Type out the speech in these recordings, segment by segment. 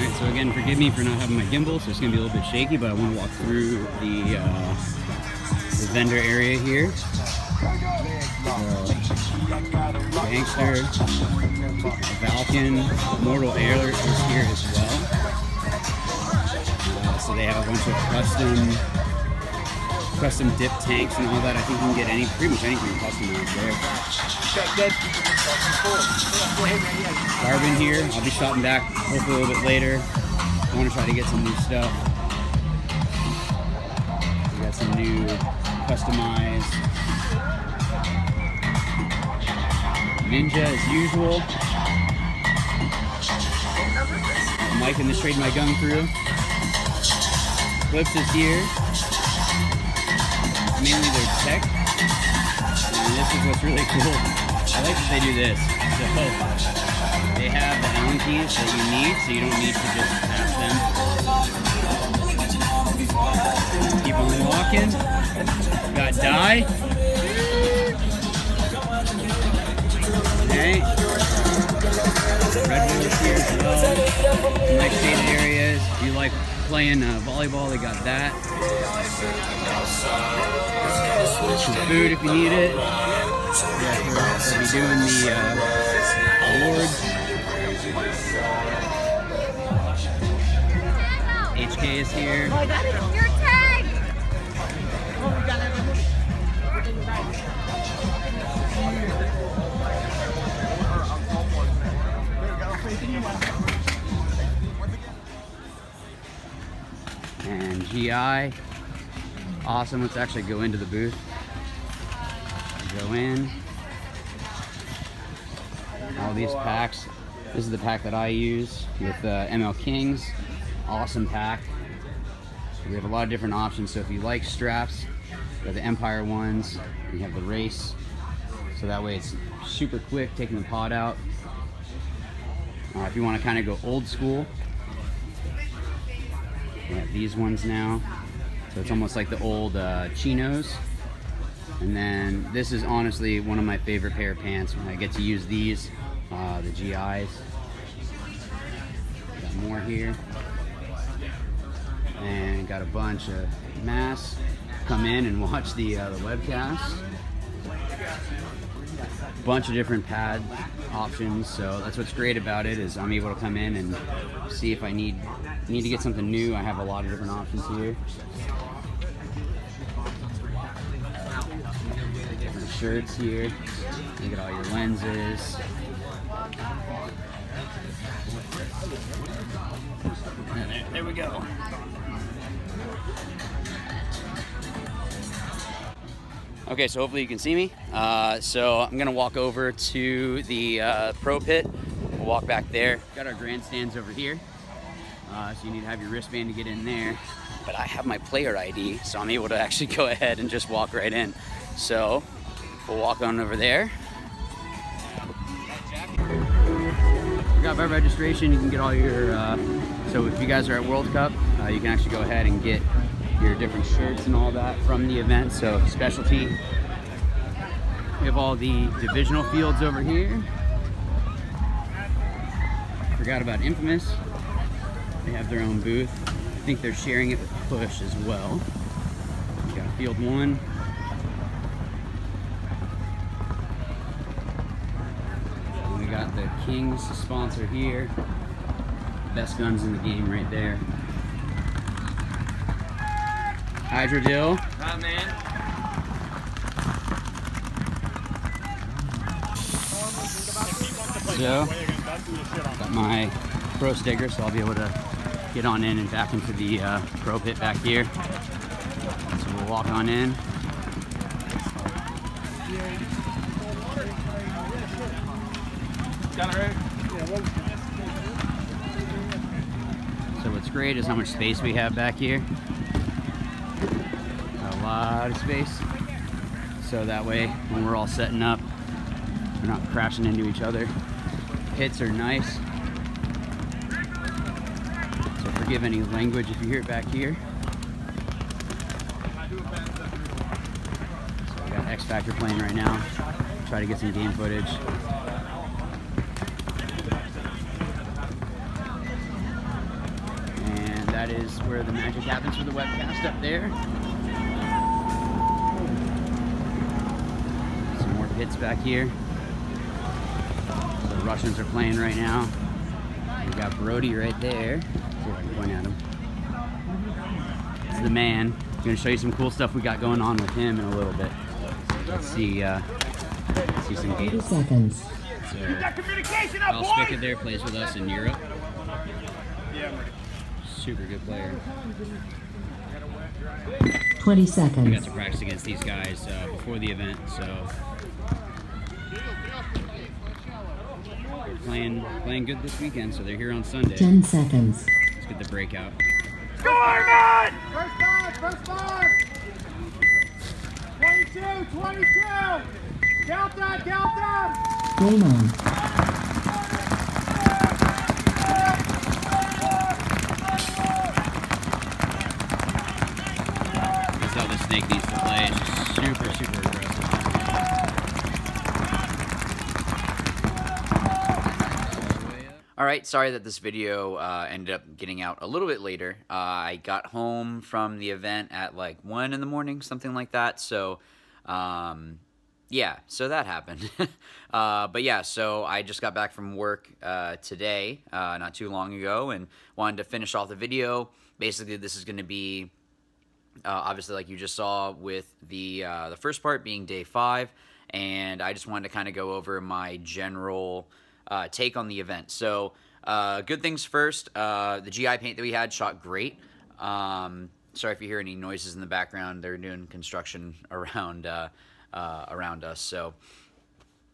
Alright, so again, forgive me for not having my gimbal, so it's going to be a little bit shaky, but I want to walk through the vendor area here. Gangster, Falcon, Mortal Air is here as well. So they have a bunch of custom dip tanks and all that. I think you can get pretty much anything customized there. Carbon here. I'll be shopping back hopefully a little bit later. I want to try to get some new stuff. We got some new customized Ninja as usual. Mike and the trade my gun through. Clips is here. Mainly their tech. And this is what's really cool. I like that they do this. So they have the Allen keys that you need, so you don't need to just tap them. Keep on walking. Got dye. Okay. Red Bull is here as well. Some nice shaded areas. If you like playing volleyball, they got that. Some food if you need it. Yeah, they'll be doing the awards. HK is here. Oh, that is your tag! And GI. Awesome. Let's actually go into the booth. Go in. All these packs. This is the pack that I use with ML Kings. Awesome pack. We have a lot of different options. So if you like straps, you have the Empire ones. You have the race. So that way it's super quick taking the pod out. If you want to kind of go old school, we have these ones now. So it's almost like the old chinos. And then this is honestly one of my favorite pair of pants when I get to use these, the GIs. Got more here. And got a bunch of masks. Come in and watch the webcast. Bunch of different pad options, so that's what's great about it, is I'm able to come in and see if I need to get something new. I have a lot of different options here. Different shirts here. You get all your lenses. And there we go. Okay, so hopefully you can see me. So I'm gonna walk over to the pro pit. We'll walk back there. Got our grandstands over here. So you need to have your wristband to get in there. But I have my player ID, so I'm able to actually go ahead and just walk right in. So we'll walk on over there. Got by registration, you can get all your, so if you guys are at World Cup, you can actually go ahead and get your different shirts and all that from the event. So specialty. We have all the divisional fields over here. Forgot about Infamous. They have their own booth. I think they're sharing it with Push as well. We got Field 1. And we got the Kings sponsor here. Best guns in the game right there. Hydrodil. Right, man. So, got my pro sticker, so I'll be able to get on in and back into the pro pit back here. So we'll walk on in. So what's great is how much space we have back here. Got a lot of space. So that way, when we're all setting up, we're not crashing into each other. Pits are nice. So forgive any language if you hear it back here. So we got X Factor playing right now. Try to get some game footage. that is where the magic happens for the webcast up there. Some more pits back here. The Russians are playing right now. We got Brody right there. Let's see if I can point at him. It's the man. I'm gonna show you some cool stuff we got going on with him in a little bit. Let's see some games. 30 seconds. So, Al Spickett there plays with us in Europe. Super good player. 20 seconds. We got to practice against these guys before the event, so they're playing good this weekend. So they're here on Sunday. 10 seconds. Let's get the breakout. Go Armin! First five! 22! Count that! Game on. That's how the snake needs to play. It's just super aggressive. Alright, sorry that this video ended up getting out a little bit later. I got home from the event at like 1 in the morning, something like that. So, yeah, so that happened. But yeah, so I just got back from work today, not too long ago, and wanted to finish off the video. Basically, this is going to be, obviously, like you just saw with the first part being day 5, and I just wanted to kind of go over my general take on the event. So, good things first. The GI paint that we had shot great. Sorry if you hear any noises in the background. They're doing construction around us. So,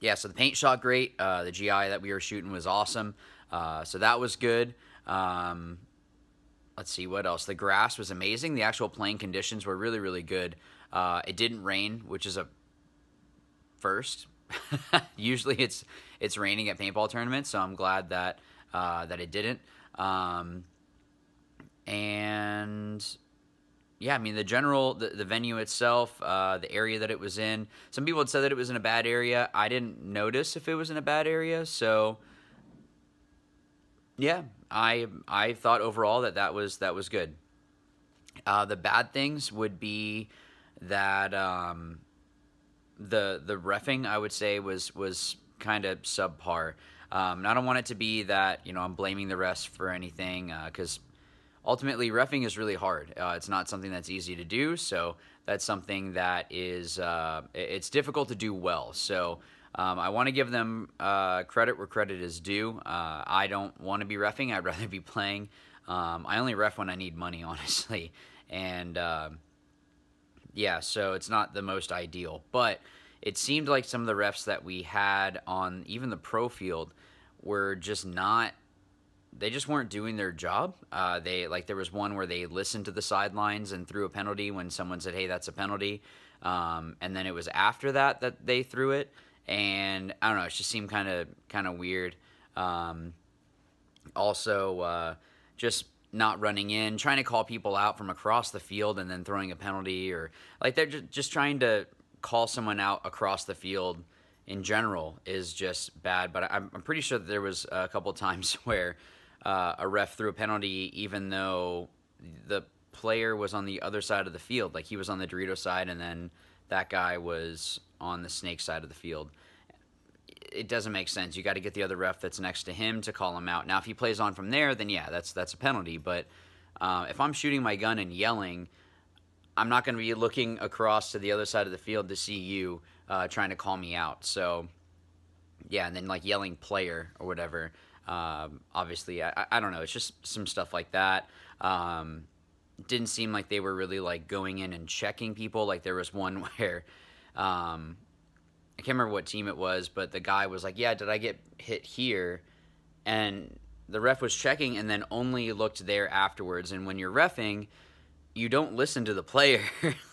yeah. So the paint shot great. The GI that we were shooting was awesome. So that was good. Let's see what else. The grass was amazing. The actual playing conditions were really good. It didn't rain, which is a first. Usually it's raining at paintball tournaments, so I'm glad that that it didn't. And yeah, I mean the venue itself, the area that it was in. Some people had said that it was in a bad area. I didn't notice if it was in a bad area, so yeah, I thought overall that was good. The bad things would be that the reffing, I would say, was kind of subpar. And I don't want it to be that, you know, I'm blaming the refs for anything, because ultimately reffing is really hard. It's not something that's easy to do, so that's something that is it's difficult to do well. So I want to give them credit where credit is due. I don't want to be reffing. I'd rather be playing. I only ref when I need money, honestly, and yeah, so it's not the most ideal, but it seemed like some of the refs that we had on even the pro field were just not, they just weren't doing their job. There was one where they listened to the sidelines and threw a penalty when someone said, hey, that's a penalty. And then it was after that they threw it. And I don't know, it just seemed kind of weird. Also, just not running in, trying to call people out from across the field and then throwing a penalty, or like they're just trying to call someone out across the field in general is just bad. But I'm pretty sure that there was a couple times where a ref threw a penalty even though the player was on the other side of the field. Like he was on the Dorito side and then that guy was on the Snake side of the field. It doesn't make sense. You got to get the other ref that's next to him to call him out. Now, if he plays on from there, then yeah, that's a penalty. But if I'm shooting my gun and yelling, I'm not going to be looking across to the other side of the field to see you trying to call me out. So, yeah, and then like yelling player or whatever. Obviously, I don't know. It's just some stuff like that. Didn't seem like they were really like going in and checking people. Like there was one where I can't remember what team it was, but the guy was like, yeah, did I get hit here? And the ref was checking and then only looked there afterwards. And when you're reffing, you don't listen to the player.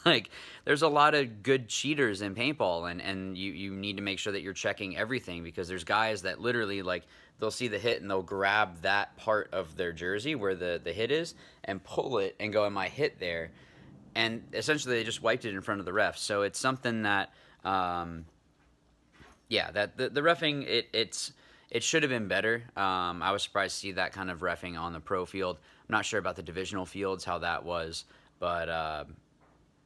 Like, there's a lot of good cheaters in paintball, and you need to make sure that you're checking everything, because there's guys that literally, like, they'll see the hit and they'll grab that part of their jersey where the hit is and pull it and go, am I hit there? And essentially they just wiped it in front of the ref. So it's something that... yeah, that the reffing, it should have been better. I was surprised to see that kind of reffing on the pro field. I'm not sure about the divisional fields, how that was, but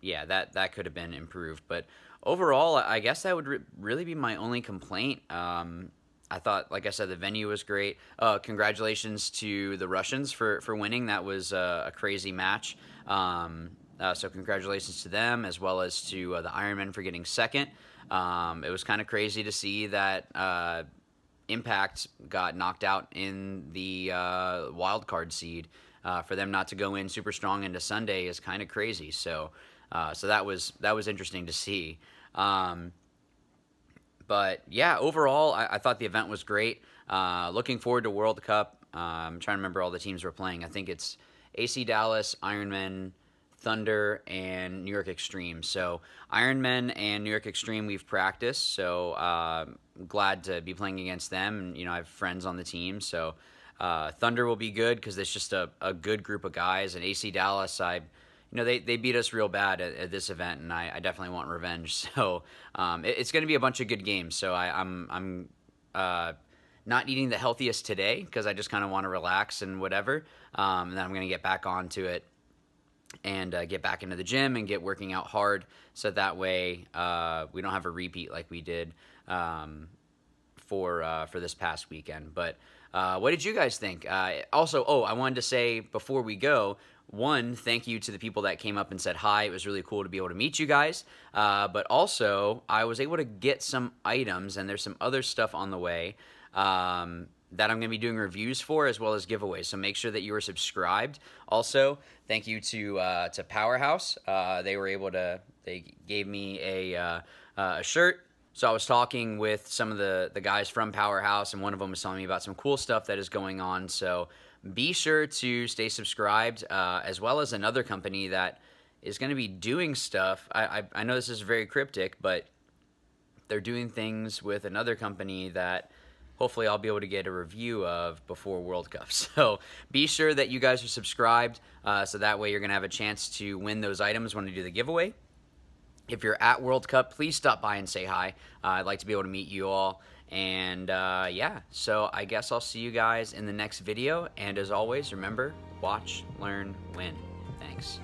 yeah, that could have been improved. But overall, I guess that would really be my only complaint. I thought, like I said, the venue was great. Congratulations to the Russians for winning. That was a crazy match. So congratulations to them, as well as to the Ironmen for getting second. It was kind of crazy to see that Impact got knocked out in the wild card seed. For them not to go in super strong into Sunday is kind of crazy. So that was interesting to see. But yeah, overall, I thought the event was great. Looking forward to World Cup. I'm trying to remember all the teams we're playing. I think it's AC Dallas, Ironmen, Thunder, and New York Extreme. So Ironmen and New York Extreme we've practiced. So glad to be playing against them. And, I have friends on the team. So Thunder will be good because it's just a good group of guys. And AC Dallas, they beat us real bad at this event, and I definitely want revenge. So it's going to be a bunch of good games. So I'm not eating the healthiest today because I just kind of want to relax and whatever. And then I'm going to get back onto it and get back into the gym and get working out hard. So that way we don't have a repeat like we did for this past weekend. But what did you guys think? Also, I wanted to say before we go, one, thank you to the people that came up and said hi. It was really cool to be able to meet you guys. But also, I was able to get some items, and there's some other stuff on the way that I'm going to be doing reviews for, as well as giveaways. So make sure that you are subscribed. Also, thank you to Powerhouse. They gave me a shirt. So I was talking with some of the guys from Powerhouse, and one of them was telling me about some cool stuff that is going on. So be sure to stay subscribed, as well as another company that is going to be doing stuff. I know this is very cryptic, but they're doing things with another company that hopefully I'll be able to get a review of before World Cup. So be sure that you guys are subscribed, so that way you're going to have a chance to win those items when I do the giveaway. If you're at World Cup, please stop by and say hi. I'd like to be able to meet you all. And yeah, so I guess I'll see you guys in the next video. And as always, remember, watch, learn, win. Thanks.